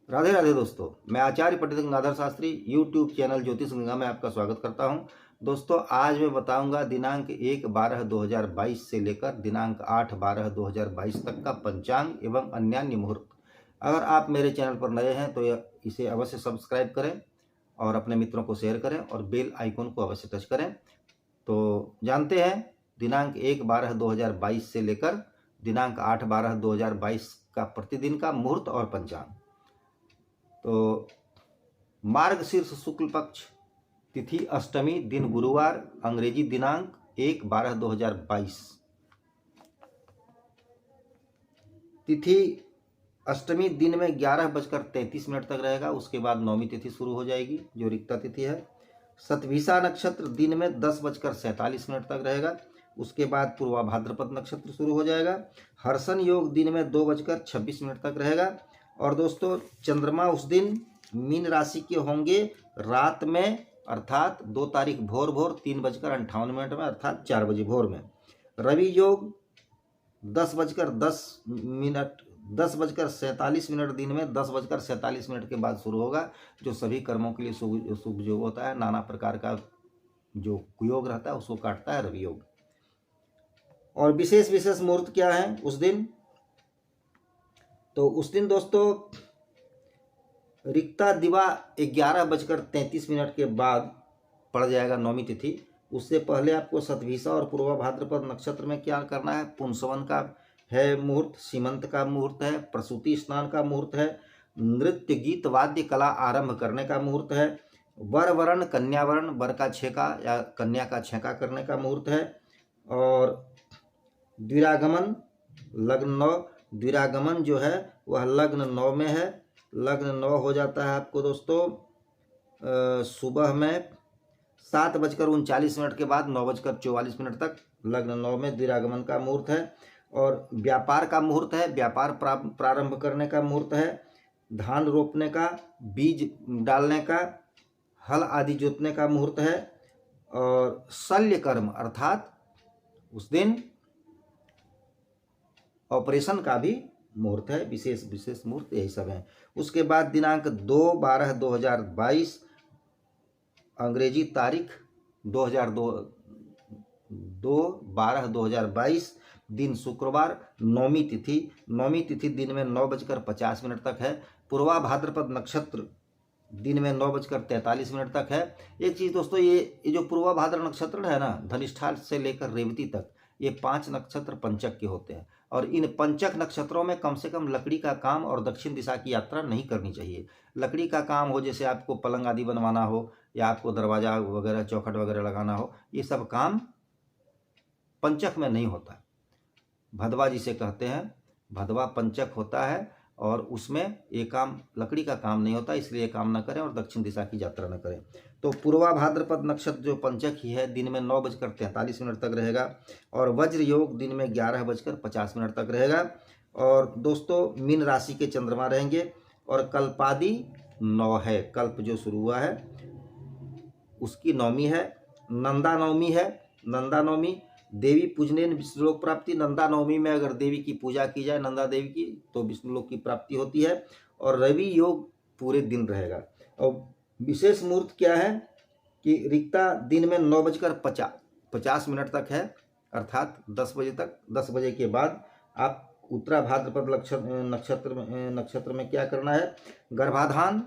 राधे राधे दोस्तों, मैं आचार्य पंडित Gangadhar Shastri YouTube channel ज्योतिष गंगा में आपका स्वागत करता हूं। दोस्तों, आज मैं बताऊंगा दिनांक 1/12/2022 से लेकर दिनांक 8/12/2022 तक का पंचांग एवं अन्यान्य मुहूर्त। अगर आप मेरे चैनल पर नए हैं तो इसे अवश्य सब्सक्राइब करें और अपने मित्रों को शेयर करें और बेल आइकन को अवश्य टच करें। तो जानते हैं दिनांक 1/12/2022 से लेकर दिनांक 8/12/2022 का प्रतिदिन का मुहूर्त और पंचांग। तो मार्गशीर्ष शुक्ल पक्ष, तिथि अष्टमी, दिन गुरुवार, अंग्रेजी दिनांक 1/12/2022। तिथि अष्टमी दिन में 11:33 तक रहेगा। उसके बाद नौमी तिथि शुरू हो जाएगी जो रिक्ता तिथि है। सतभिषा नक्षत्र दिन में 10:47 तक रहेगा। उसके बाद पूर्वा भाद्रपद नक्षत्र शुरू हो जाएगा। हर्षण योग दिन में 2:26 तक रहेगा। और दोस्तों, चंद्रमा उस दिन मीन राशि के होंगे रात में, अर्थात 2 तारीख भोर 3:58 में, अर्थात 4 बजे भोर में। रवि योग 10:47 दिन में 10:47 के बाद शुरू होगा, जो सभी कर्मों के लिए शुभ योग होता है। नाना प्रकार का जो कुयोग रहता है उसको काटता है रवि योग। और विशेष मुहूर्त क्या है उस दिन? तो उस दिन दोस्तों रिक्ता दिवा 11:33 के बाद पड़ जाएगा नौमी तिथि। उससे पहले आपको सतभिषा और पूर्वा भाद्रपद नक्षत्र में क्या करना है? पुंसवन का है मुहूर्त, सीमंत का मुहूर्त है, प्रसूति स्नान का मुहूर्त है, नृत्य गीत वाद्य कला आरंभ करने का मुहूर्त है, वर वरण कन्या वरण, वर का छेका या कन्या का छेका करने का मुहूर्त है। और द्विरागमन लग्न 9, द्विरागमन जो है वह लग्न 9 में है। लग्न 9 हो जाता है आपको दोस्तों सुबह में 7:39 के बाद 9:44 तक लग्न 9 में द्विरागमन का मुहूर्त है। और व्यापार का मुहूर्त है, व्यापार प्रारंभ करने का मुहूर्त है, धान रोपने का, बीज डालने का, हल आदि जोतने का मुहूर्त है। और शल्य कर्म अर्थात उस दिन ऑपरेशन का भी मुहूर्त है। विशेष मुहूर्त यही सब है। उसके बाद दिनांक 2/12/2022, अंग्रेजी तारीख 2/12/2022, दिन शुक्रवार, नौमी तिथि दिन में 9:50 तक है। पूर्वा भाद्रपद नक्षत्र दिन में 9:43 तक है। एक चीज़ दोस्तों, ये जो पूर्वा भाद्र नक्षत्र है ना, धनिष्ठा से लेकर रेवती तक, ये 5 नक्षत्र पंचक के होते हैं। और इन पंचक नक्षत्रों में कम से कम लकड़ी का काम और दक्षिण दिशा की यात्रा नहीं करनी चाहिए। लकड़ी का काम हो, जैसे आपको पलंग आदि बनवाना हो या आपको दरवाजा वगैरह चौखट वगैरह लगाना हो, ये सब काम पंचक में नहीं होता। भदवा जिसे कहते हैं, भदवा पंचक होता है और उसमें ये काम लकड़ी का काम नहीं होता, इसलिए ये काम न करें और दक्षिण दिशा की यात्रा न करें। तो पूर्वा भाद्रपद नक्षत्र जो पंचक ही है दिन में 9:43 तक रहेगा। और वज्र योग दिन में 11:50 तक रहेगा। और दोस्तों, मीन राशि के चंद्रमा रहेंगे। और कल्पादि 9 है, कल्प जो शुरू हुआ है उसकी नौमी है। नंदा नवमी है। नंदा नवमी देवी पूजने विष्णुलोक प्राप्ति। नंदा नवमी में अगर देवी की पूजा की जाए, नंदा देवी की, तो विष्णुलोक की प्राप्ति होती है। और रवि योग पूरे दिन रहेगा। और विशेष मुहूर्त क्या है कि रिक्ता दिन में 9:50 तक है, अर्थात 10 बजे तक। 10 बजे के बाद आप उत्तरा भाद्रपद नक्षत्र में क्या करना है? गर्भाधान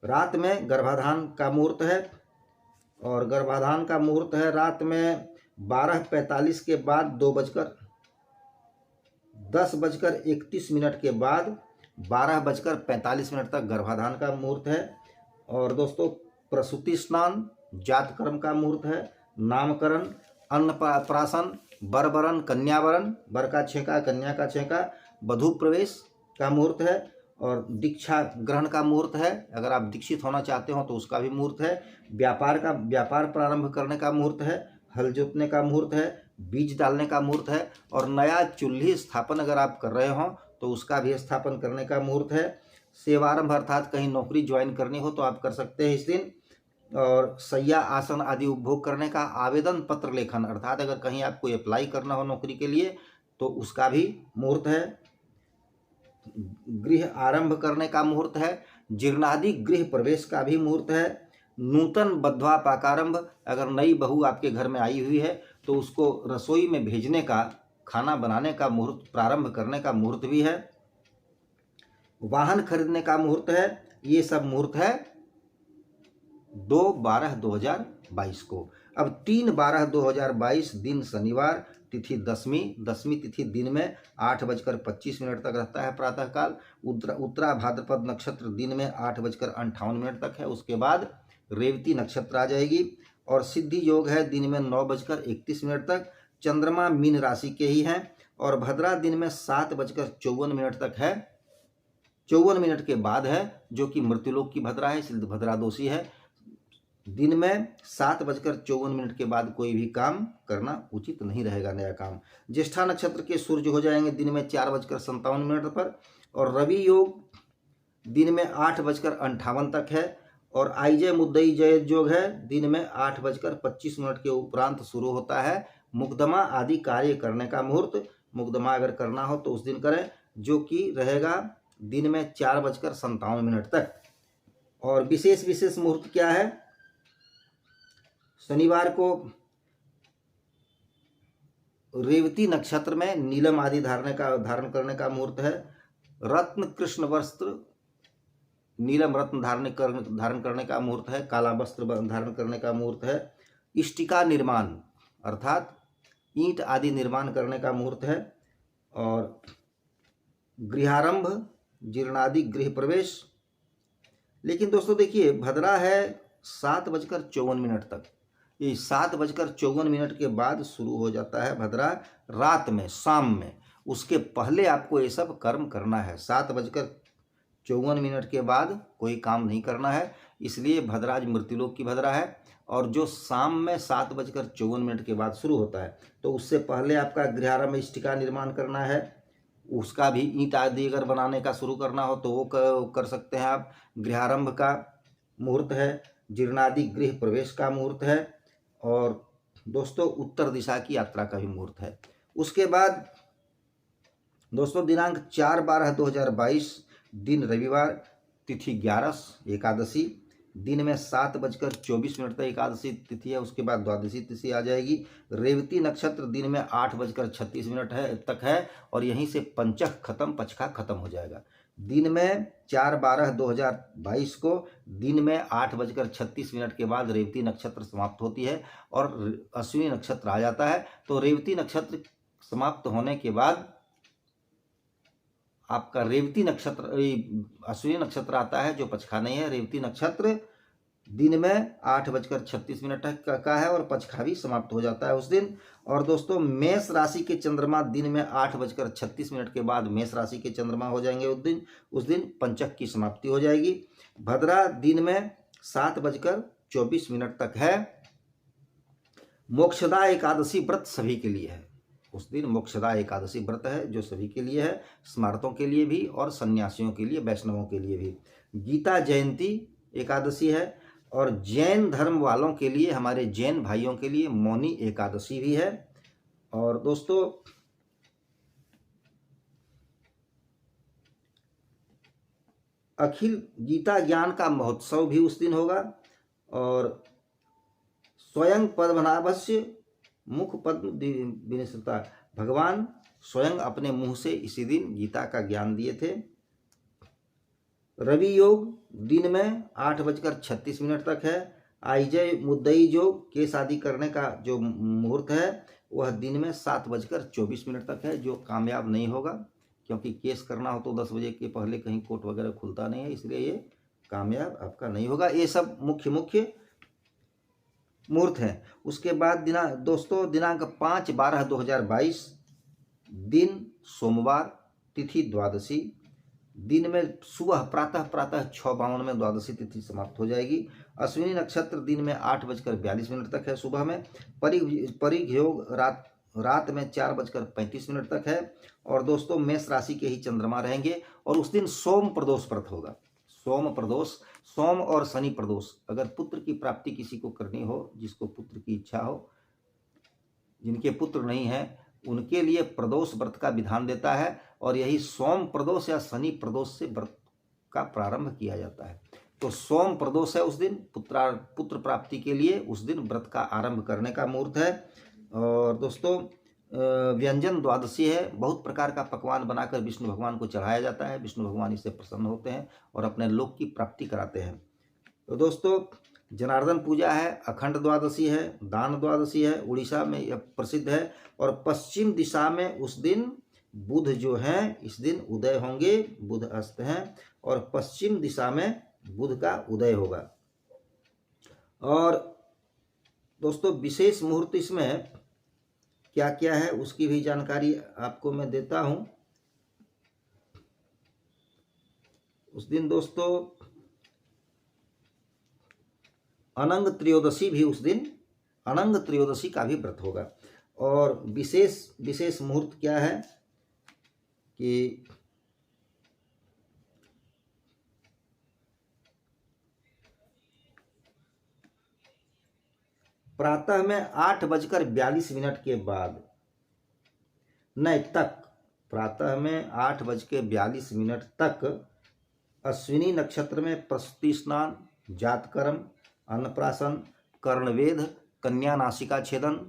रात में गर्भाधान का मुहूर्त है। और गर्भाधान का मुहूर्त है रात में 12:45 के बाद 10:31 के बाद 12:45 तक गर्भाधान का मुहूर्त है। और दोस्तों, प्रसूति स्नान, जात कर्म का मुहूर्त है, नामकरण, अन्नप्राशन, बरबरन कन्यावरण, बर का छेका कन्या का छेका, वधू प्रवेश का मुहूर्त है। और दीक्षा ग्रहण का मुहूर्त है, अगर आप दीक्षित होना चाहते हो तो उसका भी मुहूर्त है। व्यापार प्रारंभ करने का मुहूर्त है, हल जोतने का मुहूर्त है, बीज डालने का मुहूर्त है। और नया चूल्ही स्थापन अगर आप कर रहे हो तो उसका भी स्थापन करने का मुहूर्त है। सेवारंभ अर्थात कहीं नौकरी ज्वाइन करनी हो तो आप कर सकते हैं इस दिन। और शैया आसन आदि उपभोग करने का, आवेदन पत्र लेखन अर्थात अगर कहीं आपको अप्लाई करना हो नौकरी के लिए तो उसका भी मुहूर्त है। गृह आरंभ करने का मुहूर्त है, जीर्णादि गृह प्रवेश का भी मुहूर्त है, नूतन बद्ध्वा पाकारंभ, अगर नई बहू आपके घर में आई हुई है तो उसको रसोई में भेजने का, खाना बनाने का मुहूर्त, प्रारंभ करने का मुहूर्त भी है, वाहन खरीदने का मुहूर्त है। ये सब मुहूर्त है 2/12/2022 को। अब 3/12/2022 दिन शनिवार, तिथि दसवीं, दसवीं तिथि दिन में 8:25 तक रहता है प्रातःकाल। उत्तरा भाद्रपद नक्षत्र दिन में 8:58 तक है। उसके बाद रेवती नक्षत्र आ जाएगी और सिद्धि योग है दिन में 9:31 तक। चंद्रमा मीन राशि के ही हैं और भद्रा दिन में 7:54 तक है। 54 मिनट के बाद है जो कि मृत्युलोक की भद्रा है, इसलिए भद्रा दोषी है। दिन में 7:54 के बाद कोई भी काम करना उचित नहीं रहेगा, नया काम। ज्येष्ठा नक्षत्र के सूर्य हो जाएंगे दिन में 4:57 पर और रवि योग दिन में 8:58 तक है और आईजय मुद्दई जय योग है दिन में 8:25 के उपरांत शुरू होता है। मुकदमा आदि कार्य करने का मुहूर्त, मुकदमा अगर करना हो तो उस दिन करें, जो कि रहेगा दिन में 4:57 तक। और विशेष मुहूर्त क्या है? शनिवार को रेवती नक्षत्र में नीलम आदि धारण करने का मुहूर्त है। रत्न कृष्ण वस्त्र, नीलम रत्न धारण करने का मुहूर्त है। काला वस्त्र धारण करने का मुहूर्त है। इष्टिका निर्माण अर्थात ईंट आदि निर्माण करने का मुहूर्त है। और गृहारंभ, जीर्णादि गृह प्रवेश। लेकिन दोस्तों देखिए, भद्रा है 7:54 तक। ये 7:54 के बाद शुरू हो जाता है भद्रा रात में, शाम में। उसके पहले आपको ये सब कर्म करना है। 7:54 के बाद कोई काम नहीं करना है, इसलिए भद्राज मृत्युलोक की भद्रा है। और जो शाम में 7:54 के बाद शुरू होता है, तो उससे पहले आपका गृहारंभ, इष्टिका निर्माण करना है। उसका भी ईंट आदि अगर बनाने का शुरू करना हो तो वो कर सकते हैं आप। गृहारंभ का मुहूर्त है, जीर्णादि गृह प्रवेश का मुहूर्त है और दोस्तों उत्तर दिशा की यात्रा का भी मुहूर्त है। उसके बाद दोस्तों दिनांक 4/12/2022 दिन रविवार, तिथि 11 एकादशी, दिन में 7:24 तक एकादशी तिथि है। उसके बाद द्वादशी तिथि आ जाएगी। रेवती नक्षत्र दिन में 8:36 तक है और यहीं से पंचक खत्म, पचखा खत्म हो जाएगा। दिन में 4/12/2022 को दिन में 8:36 के बाद रेवती नक्षत्र समाप्त होती है और अश्विनी नक्षत्र आ जाता है। तो रेवती नक्षत्र समाप्त होने के बाद आपका रेवती नक्षत्र, अश्विनी नक्षत्र आता है जो पचखा नहीं है। रेवती नक्षत्र दिन में 8:36 का है और पचखा भी समाप्त हो जाता है उस दिन। और दोस्तों मेष राशि के चंद्रमा दिन में 8:36 के बाद मेष राशि के चंद्रमा हो जाएंगे उस दिन पंचक की समाप्ति हो जाएगी। भद्रा दिन में 7:24 तक है। मोक्षदा एकादशी व्रत सभी के लिए है। उस दिन मोक्षदा एकादशी व्रत है जो सभी के लिए है, स्मार्तों के लिए भी और सन्यासियों के लिए, वैष्णवों के लिए भी। गीता जयंती एकादशी है और जैन धर्म वालों के लिए, हमारे जैन भाइयों के लिए मौनी एकादशी भी है। और दोस्तों अखिल गीता ज्ञान का महोत्सव भी उस दिन होगा और स्वयं पद्मनाभस्य मुख पद्म विनिश्रिता, भगवान स्वयं अपने मुंह से इसी दिन गीता का ज्ञान दिए थे। रवि योग दिन में 8:36 तक है। आईजय मुद्दई योग, केस आदि करने का जो मुहूर्त है वह दिन में 7:24 तक है, जो कामयाब नहीं होगा, क्योंकि केस करना हो तो 10 बजे के पहले कहीं कोर्ट वगैरह खुलता नहीं है, इसलिए ये कामयाब आपका नहीं होगा। ये सब मुख्य मुहूर्त है। उसके बाद दोस्तों दिनांक 5/12/2022 दिन सोमवार, तिथि द्वादशी, दिन में सुबह प्रातः 6:52 में द्वादशी तिथि समाप्त हो जाएगी। अश्विनी नक्षत्र दिन में 8:42 तक है सुबह में। परिघ योग रात में 4:35 तक है। और दोस्तों मेष राशि के ही चंद्रमा रहेंगे और उस दिन सोम प्रदोष व्रत होगा। सोम प्रदोष, सोम और शनि प्रदोष। अगर पुत्र की प्राप्ति किसी को करनी हो, जिसको पुत्र की इच्छा हो, जिनके पुत्र नहीं है, उनके लिए प्रदोष व्रत का विधान देता है। और यही सोम प्रदोष या शनि प्रदोष से व्रत का प्रारंभ किया जाता है। तो सोम प्रदोष है उस दिन, पुत्र प्राप्ति के लिए उस दिन व्रत का आरंभ करने का मुहूर्त है। और दोस्तों व्यंजन द्वादशी है, बहुत प्रकार का पकवान बनाकर विष्णु भगवान को चढ़ाया जाता है। विष्णु भगवान इससे प्रसन्न होते हैं और अपने लोक की प्राप्ति कराते हैं। तो दोस्तों जनार्दन पूजा है, अखंड द्वादशी है, दान द्वादशी है, उड़ीसा में यह प्रसिद्ध है। और पश्चिम दिशा में उस दिन बुध जो हैं इस दिन उदय होंगे, बुध अस्त हैं और पश्चिम दिशा में बुध का उदय होगा। और दोस्तों विशेष मुहूर्त इसमें क्या क्या है उसकी भी जानकारी आपको मैं देता हूं। उस दिन दोस्तों अनंग त्रयोदशी भी, उस दिन अनंग त्रयोदशी का भी व्रत होगा। और विशेष मुहूर्त क्या है कि प्रातः में 8:42 के बाद नहीं तक, प्रातः में 8:42 तक अश्विनी नक्षत्र में प्रसूति स्नान, जातकर्म, अन्नप्राशन, कर्णवेध, कन्या नासिका छेदन,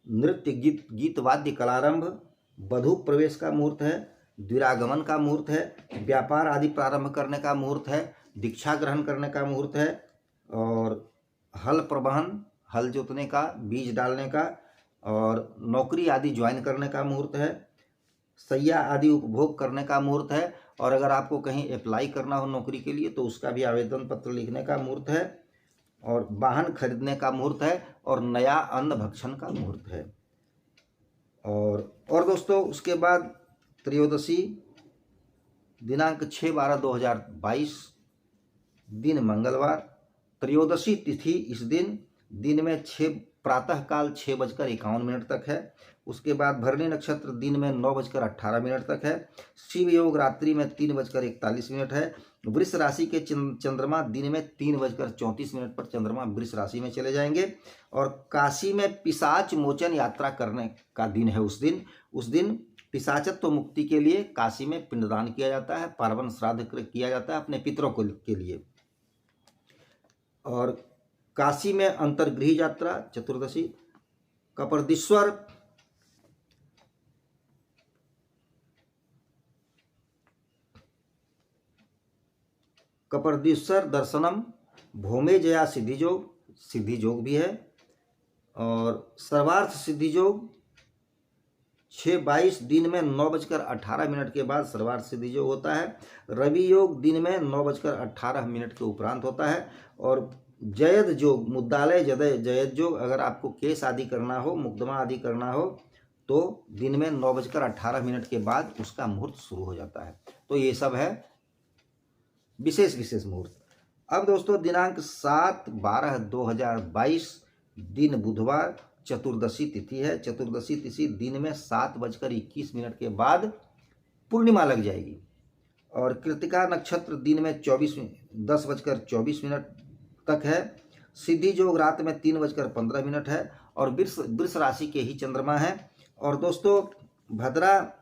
नृत्य गीत वाद्य कलारंभ, वधू प्रवेश का मुहूर्त है, द्विरागमन का मुहूर्त है, व्यापार आदि प्रारंभ करने का मुहूर्त है, दीक्षा ग्रहण करने का मुहूर्त है, और हल प्रवहन, हल जोतने का, बीज डालने का, और नौकरी आदि ज्वाइन करने का मुहूर्त है, सैया आदि उपभोग करने का मुहूर्त है। और अगर आपको कहीं अप्लाई करना हो नौकरी के लिए तो उसका भी आवेदन पत्र लिखने का मुहूर्त है, और वाहन खरीदने का मुहूर्त है, और नया अन्न भक्षण का मुहूर्त है। और दोस्तों उसके बाद त्रयोदशी दिनांक 6/12/2022 दिन मंगलवार, त्रयोदशी तिथि इस दिन में प्रातः काल 6:51 तक है। उसके बाद भरणी नक्षत्र दिन में 9:18 तक है। शिव योग रात्रि में 3:41 है। वृष राशि के चंद्रमा दिन में 3:34 पर चंद्रमा वृष राशि में चले जाएंगे। और काशी में पिशाच मोचन यात्रा करने का दिन है। उस दिन पिशाचत्व मुक्ति के लिए काशी में पिंडदान किया जाता है, पार्वन श्राद्ध किया जाता है अपने पितरों के लिए। और काशी में अंतर्गृह यात्रा चतुर्दशी, कपर्दीश्वर दर्शनम, भौमेजया सिद्धि योग भी है। और सर्वार्थ सिद्धि योग 6:22 दिन में 9:18 के बाद सर्वार्थ सिद्धि योग होता है। रवि योग दिन में 9:18 के उपरांत होता है। और जयद योग, मुद्दालय जयद योग, अगर आपको केस आदि करना हो, मुकदमा आदि करना हो तो दिन में 9:18 के बाद उसका मुहूर्त शुरू हो जाता है। तो ये सब है विशेष मुहूर्त। अब दोस्तों दिनांक 7/12/2022 दिन बुधवार, चतुर्दशी तिथि है। चतुर्दशी तिथि दिन में 7:21 के बाद पूर्णिमा लग जाएगी। और कृतिका नक्षत्र दिन में 10:24 तक है। सिद्धि योग रात में 3:15 है। और वृष राशि के ही चंद्रमा है। और दोस्तों भद्रा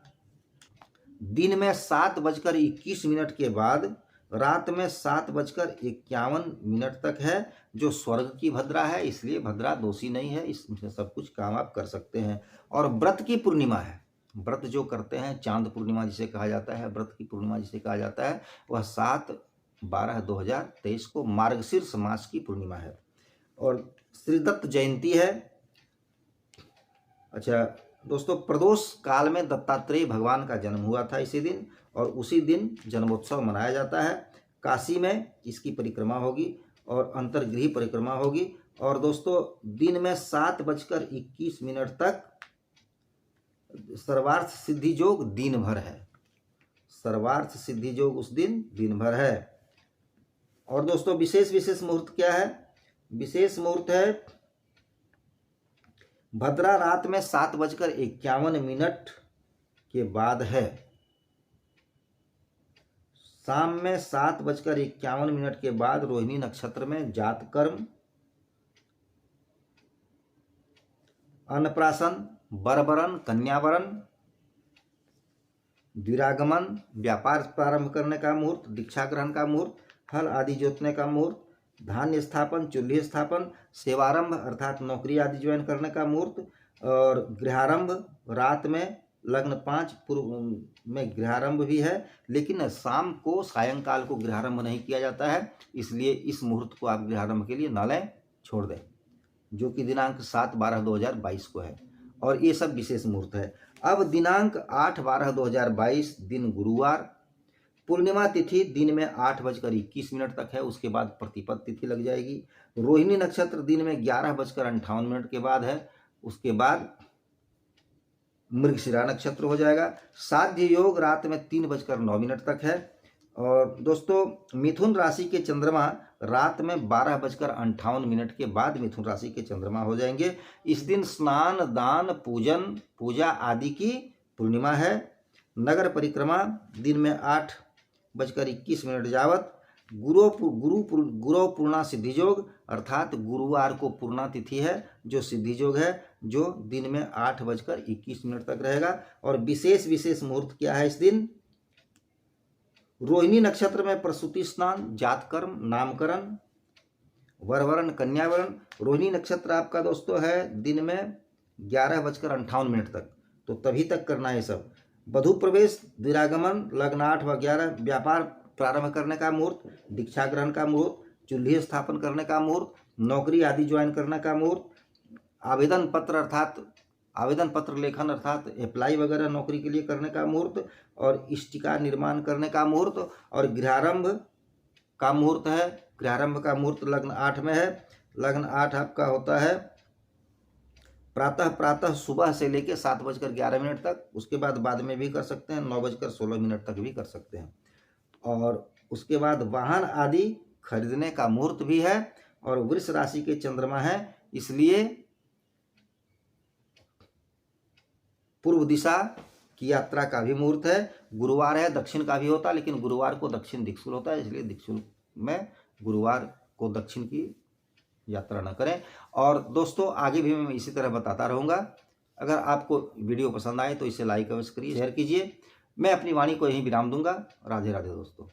दिन में 7:21 के बाद रात में 7:51 तक है, जो स्वर्ग की भद्रा है, इसलिए भद्रा दोषी नहीं है, इसमें सब कुछ काम आप कर सकते हैं। और व्रत की पूर्णिमा है, व्रत जो करते हैं, चांद पूर्णिमा जिसे कहा जाता है, व्रत की पूर्णिमा जिसे कहा जाता है, वह 7/12/2023 को मार्गशीर्ष मास की पूर्णिमा है। और श्रीदत्त जयंती है। अच्छा दोस्तों, प्रदोष काल में दत्तात्रेय भगवान का जन्म हुआ था इसी दिन, और उसी दिन जन्मोत्सव मनाया जाता है। काशी में इसकी परिक्रमा होगी और अंतर्गृह परिक्रमा होगी। और दोस्तों दिन में 7:21 तक सर्वार्थ सिद्धि योग दिन भर है। सर्वार्थ सिद्धि योग उस दिन भर है। और दोस्तों विशेष मुहूर्त क्या है? विशेष मुहूर्त है भद्रा रात में 7:51 के बाद है। शाम में 7:51 के बाद रोहिणी नक्षत्र में जातकर्म, अन्नप्राशन, बरबरन, कन्यावरण, द्विरागमन व्यापार प्रारंभ करने का मुहूर्त, दीक्षा ग्रहण का मुहूर्त, हल आदि जोतने का मुहूर्त, धान्य स्थापन, चूल्हे स्थापन, सेवारंभ अर्थात नौकरी आदि ज्वाइन करने का मुहूर्त, और गृहारंभ रात में लग्न 5 पूर्व में गृहारंभ भी है, लेकिन शाम को सायंकाल को गृहारंभ नहीं किया जाता है, इसलिए इस मुहूर्त को आप गृहारंभ के लिए न लें, छोड़ दें, जो कि दिनांक 7/12/2022 को है। और ये सब विशेष मुहूर्त है। अब दिनांक 8/12/2022 दिन गुरुवार, पूर्णिमा तिथि दिन में 8:21 तक है, उसके बाद प्रतिपद तिथि लग जाएगी। रोहिणी नक्षत्र दिन में 11:58 के बाद है, उसके बाद मृगशिरा नक्षत्र हो जाएगा। साध्य योग रात में 3:09 तक है। और दोस्तों मिथुन राशि के चंद्रमा रात में 12:58 के बाद मिथुन राशि के चंद्रमा हो जाएंगे। इस दिन स्नान दान पूजन पूजा आदि की पूर्णिमा है। नगर परिक्रमा दिन में 8:21 जावत। गुरु पूर्णा सिद्धि योग अर्थात गुरुवार को पूर्णा तिथि है, जो सिद्धि योग है, जो दिन में 8:21 तक रहेगा। और विशेष मुहूर्त क्या है इस दिन? रोहिणी नक्षत्र में प्रसूति स्नान, जातकर्म, नामकरण, वरवरण, कन्यावरण। रोहिणी नक्षत्र आपका दोस्तों है दिन में 11:58 तक, तो तभी तक करना है सब। वधु प्रवेश, द्विरागमन, लग्न 8 व 11, व्यापार प्रारंभ करने का मुहूर्त, दीक्षा ग्रहण का मुहूर्त, चूल्हे स्थापन करने का मुहूर्त, नौकरी आदि ज्वाइन करने का मुहूर्त, आवेदन पत्र लेखन अर्थात अप्लाई वगैरह नौकरी के लिए करने का मुहूर्त, और इष्टिका निर्माण करने का मुहूर्त, और गृहारंभ का मुहूर्त है। गृहारंभ का मुहूर्त लग्न 8 में है। लग्न 8 आपका होता है प्रातः सुबह से लेकर 7:11 तक, उसके बाद में भी कर सकते हैं, 9:16 तक भी कर सकते हैं। और उसके बाद वाहन आदि खरीदने का मुहूर्त भी है। और वृष राशि के चंद्रमा है, इसलिए पूर्व दिशा की यात्रा का भी मुहूर्त है। गुरुवार है, दक्षिण का भी होता है, लेकिन गुरुवार को दक्षिण दिक्सूल होता है, इसलिए दिक्सूल में गुरुवार को दक्षिण की यात्रा न करें। और दोस्तों आगे भी मैं इसी तरह बताता रहूँगा। अगर आपको वीडियो पसंद आए तो इसे लाइक अवश्य करिए, शेयर कीजिए। मैं अपनी वाणी को यहीं विराम दूंगा। राधे राधे दोस्तों।